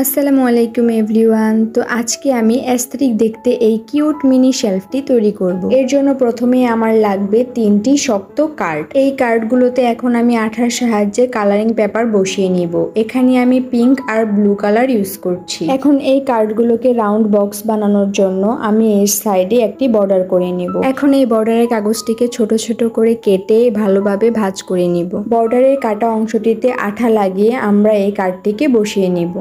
আসসালামু আলাইকুম এভরিওয়ান। তো আজকে আমি অ্যাস্থেটিক দেখতে এই কিউট মিনি শেলফটি তৈরি করব। এর জন্য প্রথমে আমার লাগবে 3টি শক্ত কার্ড। এই কার্ডগুলোতে এখন আমি আঠার সাহায্যে কালারিং পেপার বসিয়ে নিব। এখানে আমি পিঙ্ক আর ব্লু কালার ইউজ করছি। এখন এই কার্ডগুলোকে রাউন্ড বক্স বানানোর জন্য আমি এর সাইডে একটি বর্ডার করে নিব। এখন এই বর্ডারের কাগজটিকে ছোট ছোট করে কেটে ভালোভাবে ভাঁজ করে নিব। বর্ডারের কাটা অংশটিতে আঠা লাগিয়ে আমরা এই কার্ডটিকে বসিয়ে নিব।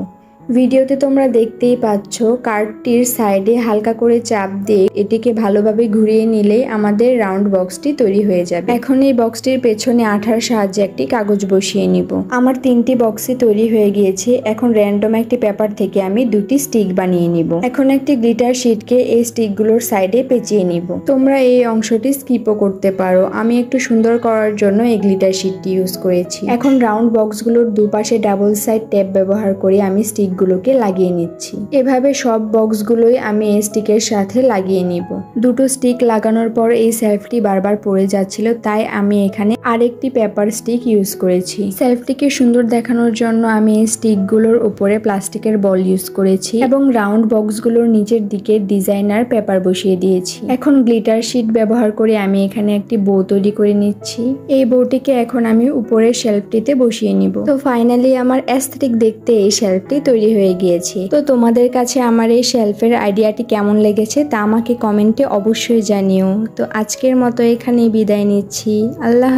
ভিডিওতে তোমরা দেখতেই পাচ্ছ কার্ডটির সাইডে হালকা করে চাপ দিয়ে এটিকে ভালোভাবে ঘুরিয়ে নিলে আমাদের রাউন্ড বক্সটি তৈরি হয়ে যাবে। এখন এই বক্সটির পেছনে আঠার সাহায্যে একটি কাগজ বসিয়ে নিব। আমার 3টি বক্সই তৈরি হয়ে গিয়েছে। এখন র্যান্ডম একটি পেপার থেকে আমি 2টি স্টিক বানিয়ে নিব। এখন একটি গ্লিটার শিটকে এই স্টিকগুলোর সাইডে পেঁচিয়ে নিব। তোমরা এই অংশটি স্কিপও করতে পারো, আমি একটু সুন্দর করার জন্য এই গ্লিটার শিটটি ইউজ করেছি। এখন রাউন্ড বক্সগুলোর দুপাশে ডাবল সাইড টেপ ব্যবহার করে আমি স্টিক গুলোকে লাগিয়ে নিচ্ছি। এভাবে সব বক্সগুলোই আমি এই স্টিকের সাথে লাগিয়ে নিব। দুটো স্টিক লাগানোর পর এই সেলফটি বারবার পড়ে যাচ্ছিল, তাই আমি এখানে আরেকটি পেপার স্টিক ইউজ করেছি। সেলফটিকে সুন্দর দেখানোর জন্য আমি এই স্টিকগুলোর উপরে প্লাস্টিকের বল ইউজ করেছি এবং রাউন্ড বক্সগুলোর নিচের দিকে ডিজাইনার পেপার বসিয়ে দিয়েছি। এখন গ্লিটার শিট ব্যবহার করে আমি এখানে একটি বো তৈরি করে নিচ্ছি। এই বউটিকে এখন আমি উপরের শেলফটিতে বসিয়ে নিব। তো ফাইনালি আমার অ্যাস্থেটিক দেখতে এই শেলফটি তৈরি হয়ে গিয়েছে। তো তোমাদের কাছে আমার এই শেলফের আইডিয়াটি কেমন লেগেছে তা আমাকে কমেন্টে অবশ্যই জানিও। তো আজকের মতো এখানেই বিদায় নিচ্ছি। আল্লাহ।